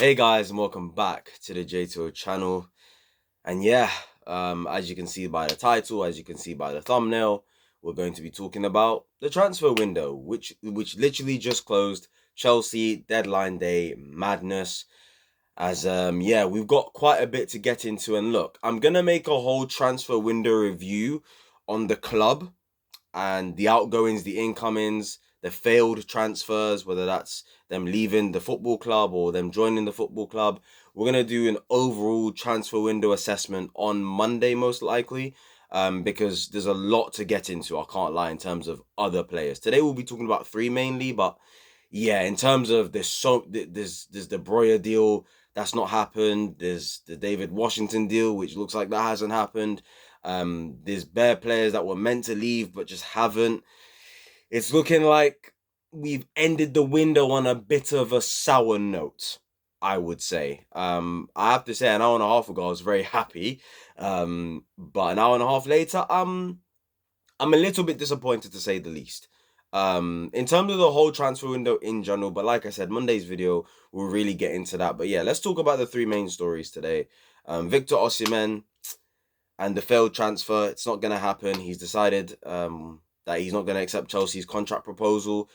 Hey guys, and welcome back to the J2O channel. And yeah, as you can see by the title, as you can see by the thumbnail, we're going to be talking about the transfer window, which literally just closed. Chelsea deadline day madness. As yeah, we've got quite a bit to get into. And look, I'm gonna make a whole transfer window review on the club and the outgoings, the incomings, the failed transfers, whether that's them leaving the football club or them joining the football club. We're going to do an overall transfer window assessment on Monday, most likely, because there's a lot to get into. I can't lie in terms of other players. Today we'll be talking about three mainly, but yeah, in terms of there's the Breuer deal that's not happened. There's the David Washington deal, which looks like that hasn't happened. There's bare players that were meant to leave but just haven't. It's looking like we've ended the window on a bit of a sour note, I would say. I have to say, an hour and a half ago, I was very happy. But an hour and a half later, I'm a little bit disappointed to say the least. In terms of the whole transfer window in general, but like I said, Monday's video will really get into that. But yeah, let's talk about the three main stories today. Victor Osimhen and the failed transfer. It's not going to happen. He's decided that he's not going to accept Chelsea's contract proposal.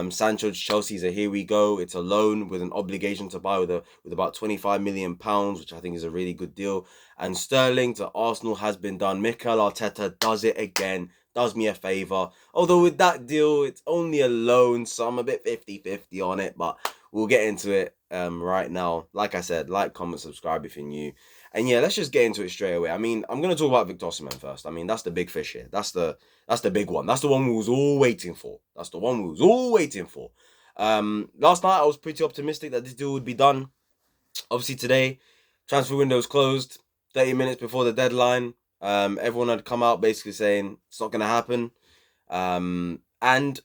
Sancho to Chelsea's a here we go. It's a loan with an obligation to buy with about £25 million, which I think is a really good deal. And Sterling to Arsenal has been done. Mikel Arteta does it again. Does me a favour. Although with that deal, it's only a loan, so I'm a bit 50-50 on it. But we'll get into it right now. Like I said, like, comment, subscribe if you're new. And yeah, let's just get into it straight away. I mean, I'm gonna talk about Victor Osimhen first. I mean, that's the big fish here. That's the big one. That's the one we was all waiting for. That's the one we was all waiting for. Last night I was pretty optimistic that this deal would be done. Obviously today, transfer window is closed. 30 minutes before the deadline. Everyone had come out basically saying it's not gonna happen. And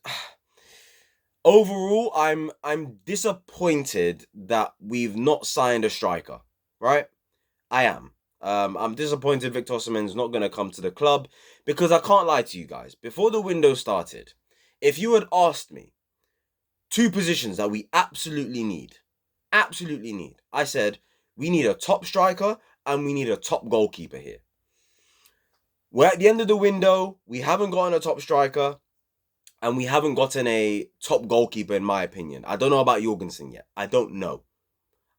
overall, I'm disappointed that we've not signed a striker. Right? I am. I'm disappointed Victor Osimhen's not going to come to the club because I can't lie to you guys. Before the window started, if you had asked me two positions that we absolutely need, I said we need a top striker and we need a top goalkeeper here. We're at the end of the window. We haven't gotten a top striker and we haven't gotten a top goalkeeper, in my opinion. I don't know about Jorgensen yet. I don't know.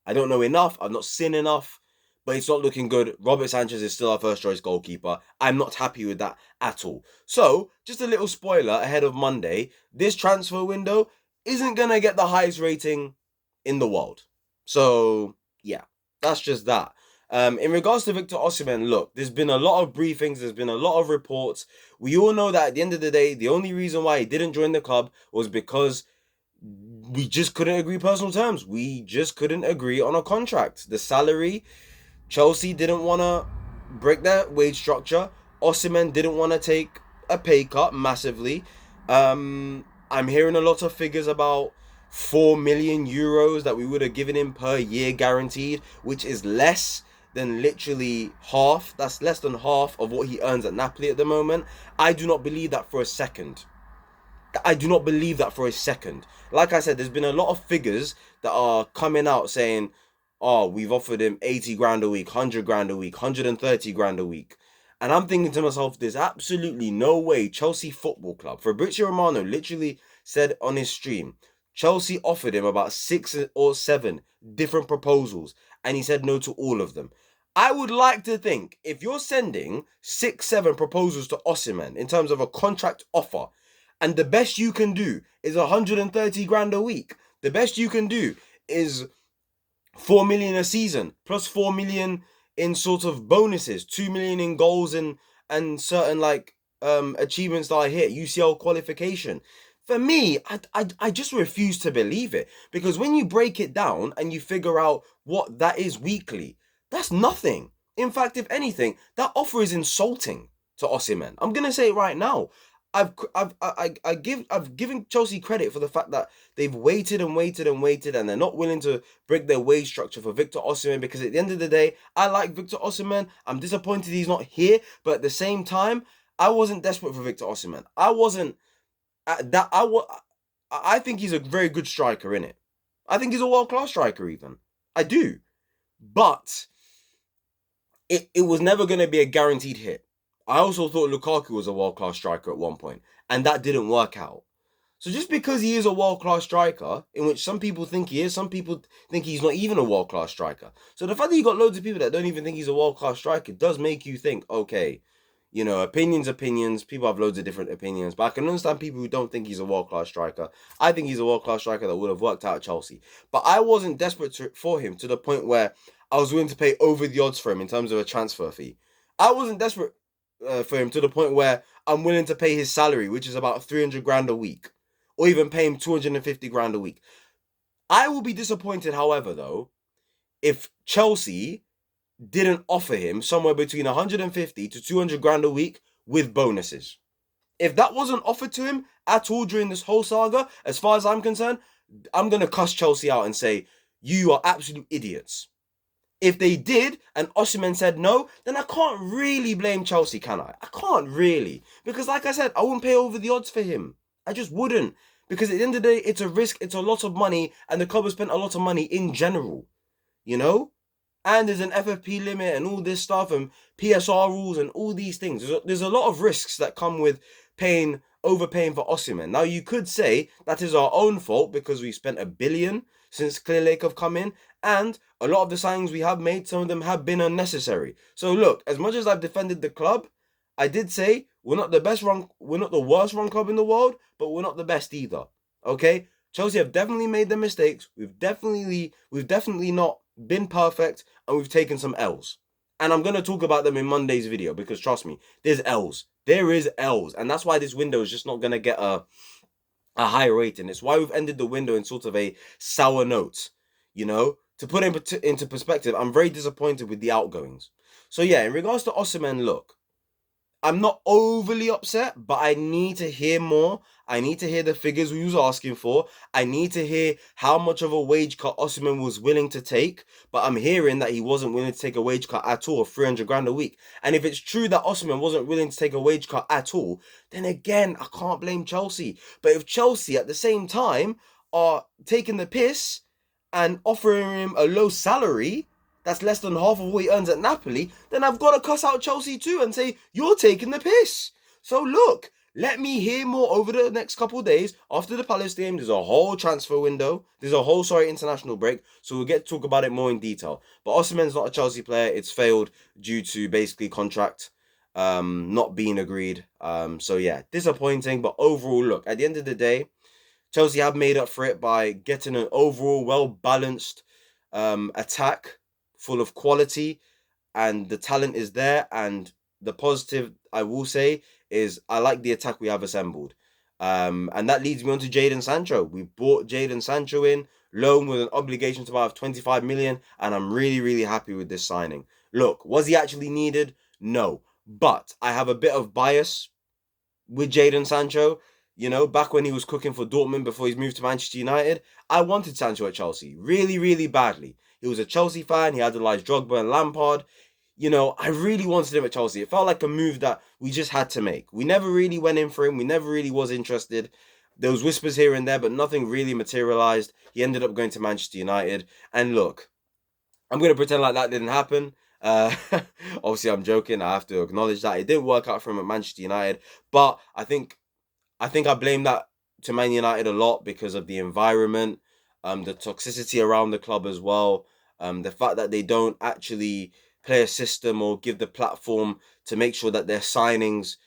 I don't know enough. I've not seen enough, but it's not looking good. Robert Sanchez is still our first choice goalkeeper. I'm not happy with that at all. So, just a little spoiler ahead of Monday, this transfer window isn't going to get the highest rating in the world. So, yeah, that's just that. In regards to Victor Osimhen, look, there's been a lot of briefings, there's been a lot of reports. We all know that at the end of the day, the only reason why he didn't join the club was because we just couldn't agree personal terms. We just couldn't agree on a contract. The salary, Chelsea didn't want to break their wage structure. Osimhen didn't want to take a pay cut massively. I'm hearing a lot of figures about 4 million euros that we would have given him per year guaranteed, which is less than literally half. That's less than half of what he earns at Napoli at the moment. I do not believe that for a second. I do not believe that for a second. Like I said, there's been a lot of figures that are coming out saying, oh, we've offered him 80 grand a week, 100 grand a week, 130 grand a week. And I'm thinking to myself, there's absolutely no way Chelsea Football Club, Fabrizio Romano literally said on his stream, Chelsea offered him about 6 or 7 different proposals, and he said no to all of them. I would like to think if you're sending 6, 7 proposals to Osimhen in terms of a contract offer, and the best you can do is 130 grand a week. The best you can do is 4 million a season plus 4 million in sort of bonuses, 2 million in goals and certain like achievements that I hit, UCL qualification. For me, I just refuse to believe it, because when you break it down and you figure out what that is weekly, that's nothing. In fact, if anything, that offer is insulting to Osimhen. I'm gonna say it right now. I've given Chelsea credit for the fact that they've waited and waited and waited, and they're not willing to break their wage structure for Victor Osimhen, because at the end of the day, I like Victor Osimhen. I'm disappointed he's not here, but at the same time, I wasn't desperate for Victor Osimhen. I wasn't that I think he's a very good striker, in it. I think he's a world class striker even. I do. But it was never going to be a guaranteed hit. I also thought Lukaku was a world class striker at one point, and that didn't work out. So just because he is a world class striker, in which some people think he is, some people think he's not even a world class striker. So the fact that you got loads of people that don't even think he's a world class striker does make you think, okay, opinions. People have loads of different opinions, but I can understand people who don't think he's a world class striker. I think he's a world class striker that would have worked out at Chelsea. But I wasn't desperate for him to the point where I was willing to pay over the odds for him in terms of a transfer fee. I wasn't desperate for him to the point where I'm willing to pay his salary, which is about 300 grand a week, or even pay him 250 grand a week. I will be disappointed, however, though, if Chelsea didn't offer him somewhere between 150 to 200 grand a week with bonuses. If that wasn't offered to him at all during this whole saga, as far as I'm concerned, I'm going to cuss Chelsea out and say, you are absolute idiots. If they did and Osimhen said no, then I can't really blame Chelsea, can I? I can't really. Because like I said, I wouldn't pay over the odds for him. I just wouldn't. Because at the end of the day, it's a risk, it's a lot of money, and the club has spent a lot of money in general. You know? And there's an FFP limit and all this stuff and PSR rules and all these things. There's a lot of risks that come with overpaying for Osimhen. Now you could say that is our own fault because we spent $1 billion since Clear Lake have come in, and a lot of the signings we have made, some of them have been unnecessary. So look, as much as I've defended the club, I did say we're not the worst run club in the world, but we're not the best either. Okay? Chelsea have definitely made their mistakes. We've definitely not been perfect, and we've taken some L's. And I'm going to talk about them in Monday's video because trust me, there's L's. There is L's. And that's why this window is just not going to get a high rating. It's why we've ended the window in sort of a sour note. To put it into perspective, I'm very disappointed with the outgoings. So yeah, in regards to Osimhen, look, I'm not overly upset, but I need to hear more. I need to hear the figures we was asking for. I need to hear how much of a wage cut Osimhen was willing to take. But I'm hearing that he wasn't willing to take a wage cut at all of 300 grand a week. And if it's true that Osimhen wasn't willing to take a wage cut at all, then again, I can't blame Chelsea. But if Chelsea at the same time are taking the piss and offering him a low salary that's less than half of what he earns at Napoli, then I've got to cuss out Chelsea too and say, you're taking the piss. So look, let me hear more over the next couple of days. After the Palace game, there's a whole transfer window. There's a whole, international break. So we'll get to talk about it more in detail. But Osimhen's not a Chelsea player. It's failed due to basically contract not being agreed. So yeah, disappointing. But overall, look, at the end of the day, Chelsea have made up for it by getting an overall well-balanced attack full of quality, and the talent is there. And the positive I will say is I like the attack we have assembled. And that leads me on to Jadon Sancho. We bought Jadon Sancho in, loan with an obligation to buy of 25 million, and I'm really, really happy with this signing. Look, was he actually needed? No. But I have a bit of bias with Jadon Sancho. Back when he was cooking for Dortmund before he's moved to Manchester United, I wanted Sancho at Chelsea really, really badly. He was a Chelsea fan. He idolized Drogba and Lampard. I really wanted him at Chelsea. It felt like a move that we just had to make. We never really went in for him. We never really was interested. There was whispers here and there, but nothing really materialized. He ended up going to Manchester United. And look, I'm going to pretend like that didn't happen. Obviously, I'm joking. I have to acknowledge that. It didn't work out for him at Manchester United. But I think I blame that to Man United a lot because of the environment, the toxicity around the club as well, the fact that they don't actually play a system or give the platform to make sure that their signings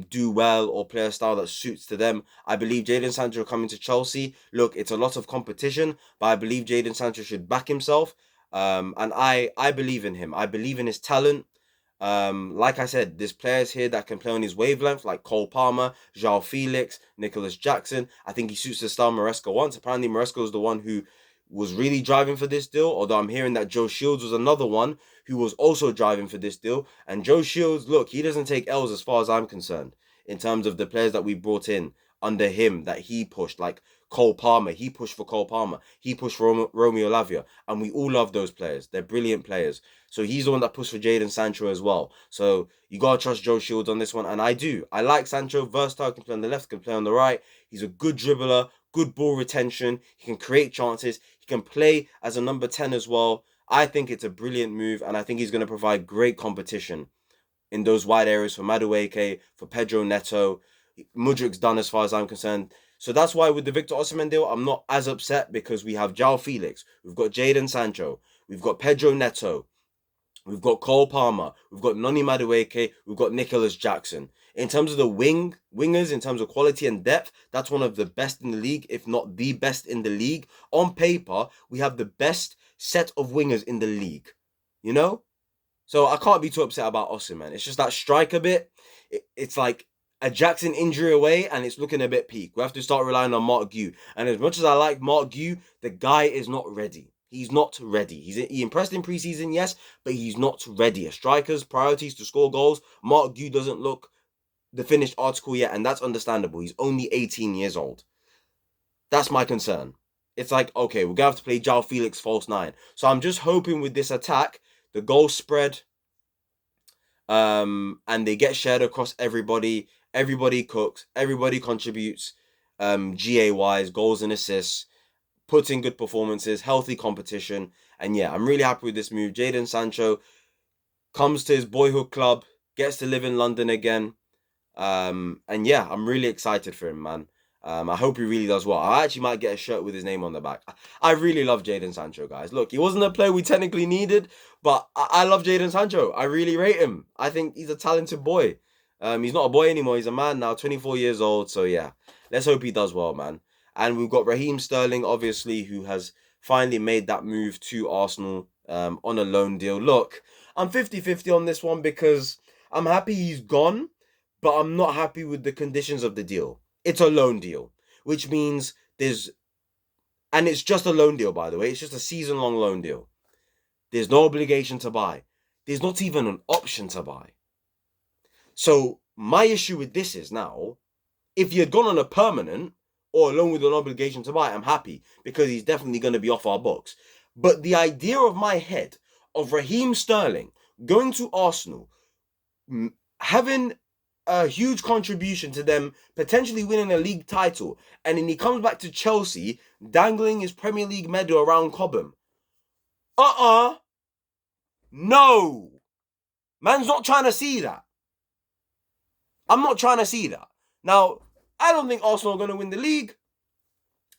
do well or play a style that suits to them. I believe Jadon Sancho coming to Chelsea. Look, it's a lot of competition, but I believe Jadon Sancho should back himself. And I believe in him. I believe in his talent. Like I said, there's players here that can play on his wavelength, like Cole Palmer, João Felix, Nicholas Jackson. I think he suits the style Maresca wants. Apparently, Maresca was the one who was really driving for this deal, although I'm hearing that Joe Shields was another one who was also driving for this deal. And Joe Shields, look, he doesn't take L's as far as I'm concerned in terms of the players that we brought in under him that he pushed, like Cole Palmer. He pushed for Cole Palmer. He pushed for Romeo Lavia. And we all love those players. They're brilliant players. So he's the one that pushed for Jadon Sancho as well. So you got to trust Joe Shields on this one. And I do. I like Sancho. Versatile, can play on the left, can play on the right. He's a good dribbler, good ball retention. He can create chances. He can play as a number 10 as well. I think it's a brilliant move, and I think he's going to provide great competition in those wide areas for Madueke, for Pedro Neto. Mudrik's done as far as I'm concerned. So that's why with the Victor Osimhen deal, I'm not as upset because we have João Felix, we've got Jadon Sancho, we've got Pedro Neto, we've got Cole Palmer, we've got Noni Madueke, we've got Nicholas Jackson. In terms of the wingers, in terms of quality and depth, that's one of the best in the league, if not the best in the league. On paper, we have the best set of wingers in the league. You know? So I can't be too upset about Osimhen. It's just that striker bit. It's like a Jackson injury away, and it's looking a bit peak. We have to start relying on Mark Gu. And as much as I like Mark Gu, the guy is not ready. He's not ready. He impressed in preseason, yes, but he's not ready. A striker's priorities to score goals. Mark Gu doesn't look the finished article yet, and that's understandable. He's only 18 years old. That's my concern. It's like, okay, we're going to have to play João Felix false nine. So I'm just hoping with this attack, the goal spread, and they get shared across everybody. Everybody cooks. Everybody contributes, GA-wise, goals and assists, puts in good performances, healthy competition. And yeah, I'm really happy with this move. Jadon Sancho comes to his boyhood club, gets to live in London again. And yeah, I'm really excited for him, man. I hope he really does well. I actually might get a shirt with his name on the back. I really love Jadon Sancho, guys. Look, he wasn't a player we technically needed, but I love Jadon Sancho. I really rate him. I think he's a talented boy. He's not a boy anymore. He's a man now, 24 years old. So yeah, let's hope he does well, man. And we've got Raheem Sterling, obviously, who has finally made that move to Arsenal on a loan deal. Look, I'm 50-50 on this one because I'm happy he's gone, but I'm not happy with the conditions of the deal. It's a loan deal, which means and it's just a loan deal, by the way. It's just a season-long loan deal. There's no obligation to buy. There's not even an option to buy. So my issue with this is now, if he had gone on a permanent or a loan with an obligation to buy, I'm happy because he's definitely going to be off our books. But the idea of my head of Raheem Sterling going to Arsenal, having a huge contribution to them potentially winning a league title, and then he comes back to Chelsea dangling his Premier League medal around Cobham. No. Man's not trying to see that. I'm not trying to see that. Now, I don't think Arsenal are going to win the league,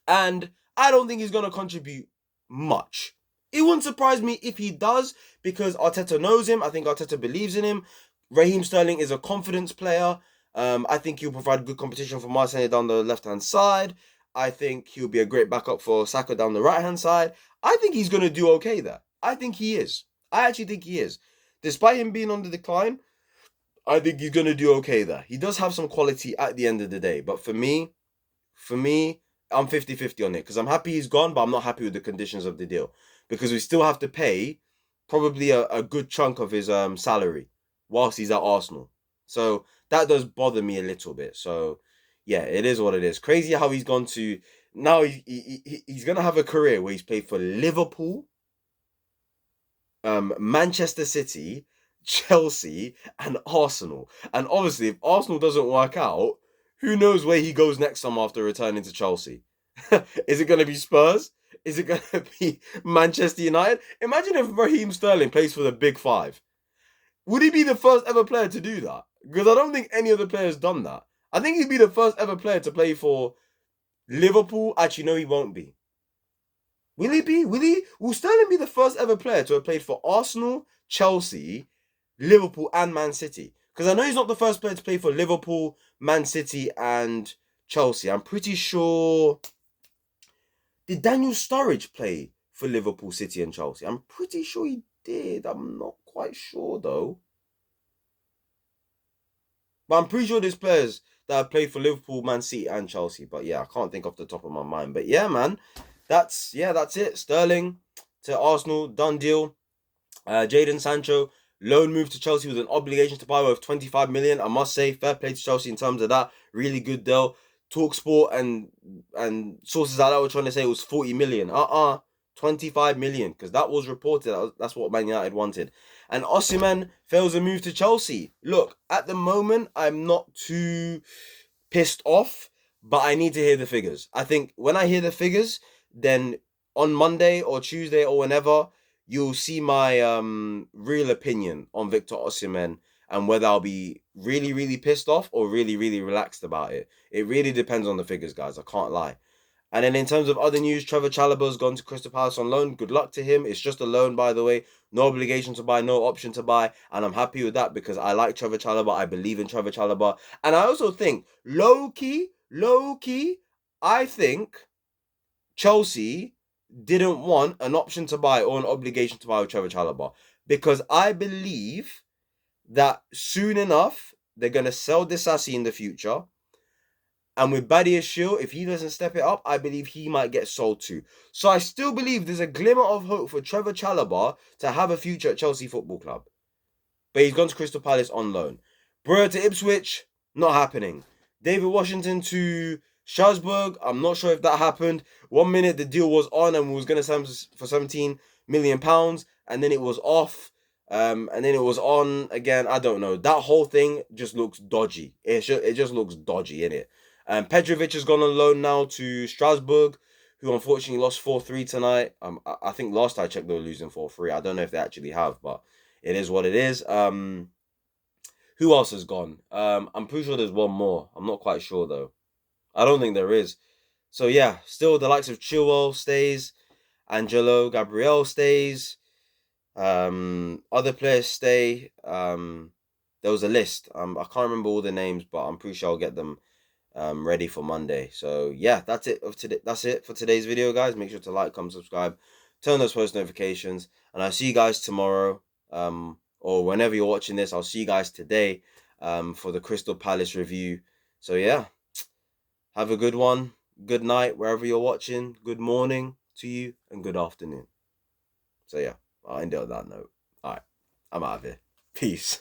and I don't think he's going to contribute much. It wouldn't surprise me if he does, because Arteta knows him. I think Arteta believes in him. Raheem Sterling is a confidence player. I think he'll provide good competition for Martinez down the left-hand side. I think he'll be a great backup for Saka down the right-hand side. I think he's going to do okay there. I think he is. I actually think he is. Despite him being on the decline, I think he's going to do okay there. He does have some quality at the end of the day. But for me, I'm 50-50 on it. Because I'm happy he's gone, but I'm not happy with the conditions of the deal. Because we still have to pay probably a good chunk of his salary whilst he's at Arsenal. So that does bother me a little bit. So yeah, it is what it is. Crazy how he's gone to... Now he's going to have a career where he's played for Liverpool, Manchester City, Chelsea, and Arsenal. And obviously, if Arsenal doesn't work out, who knows where he goes next summer after returning to Chelsea? Is it going to be Spurs? Is it going to be Manchester United? Imagine if Raheem Sterling plays for the Big Five. Would he be the first ever player to do that? Because I don't think any other player has done that. I think he'd be the first ever player to play for Liverpool. Actually, no, he won't be. Will he be? Will Sterling be the first ever player to have played for Arsenal, Chelsea, Liverpool, and Man City? Because I know he's not the first player to play for Liverpool, Man City, and Chelsea. I'm pretty sure... Did Daniel Sturridge play for Liverpool, City, and Chelsea? I'm pretty sure he did. I'm not quite sure, though. But I'm pretty sure there's players that have played for Liverpool, Man City, and Chelsea. But yeah, I can't think off the top of my mind. But yeah, man. That's it. Sterling to Arsenal, done deal. Jadon Sancho, loan move to Chelsea with an obligation to buy worth 25 million. I must say, fair play to Chelsea in terms of that. Really good deal. Talksport and sources like that were trying to say it was 40 million. 25 million, because that was reported. That's what Man United wanted. And Osimhen fails a move to Chelsea. Look, at the moment, I'm not too pissed off, but I need to hear the figures. I think when I hear the figures, then on Monday or Tuesday or whenever, you'll see my real opinion on Victor Osimhen and whether I'll be really, really pissed off or really, really relaxed about it. It really depends on the figures, guys. I can't lie. And then in terms of other news, Trevor Chalobah's gone to Crystal Palace on loan. Good luck to him. It's just a loan, by the way. No obligation to buy, no option to buy. And I'm happy with that because I like Trevor Chalobah. I believe in Trevor Chalobah. And I also think, low key, I think Chelsea didn't want an option to buy or an obligation to buy with Trevor Chalobah. Because I believe that soon enough, they're going to sell Disasi in the future. And with Badiashile, if he doesn't step it up, I believe he might get sold too. So I still believe there's a glimmer of hope for Trevor Chalobah to have a future at Chelsea Football Club. But he's gone to Crystal Palace on loan. Brewer to Ipswich, not happening. David Washington to Strasbourg, I'm not sure if that happened. 1 minute the deal was on and we was going to sell him for £17 million, and then it was off. And then it was on again. I don't know. That whole thing just looks dodgy. It just looks dodgy, innit? Petrovic has gone on loan now to Strasbourg, who unfortunately lost 4-3 tonight. I think last I checked they were losing 4-3. I don't know if they actually have, but it is what it is. Who else has gone? I'm pretty sure there's one more. I'm not quite sure though. I don't think there is. So yeah, still the likes of Chilwell stays, Angelo Gabriel stays, other players stay. There was a list. I can't remember all the names, but I'm pretty sure I'll get them ready for Monday. So yeah, that's it of today. That's it for today's video, guys. Make sure to like, comment, subscribe, turn those post notifications, and I'll see you guys tomorrow. Or whenever you're watching this, I'll see you guys today. For the Crystal Palace review. So yeah, have a good one. Good night wherever you're watching. Good morning to you and good afternoon. So yeah, I'll end it on that note. All right, I'm out of here. Peace.